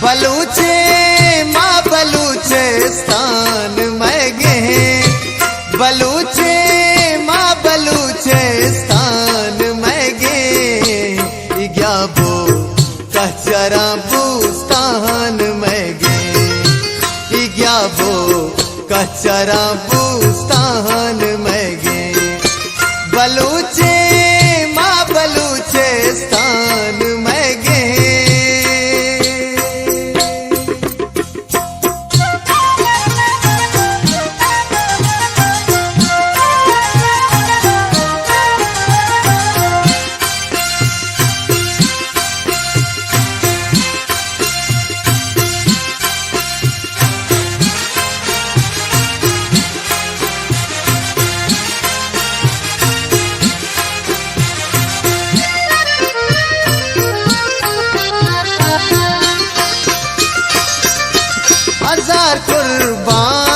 बलूचे माँ बलूचिस्तान में गए, बलूचे माँ बलूचिस्तान में गए, ग्याबो कचरा बूस्तान में गए, ग्याबो कचरा बूस्तान में गए, बलूचे माँ बलूचिस्तान में गए। हजार कुर्बान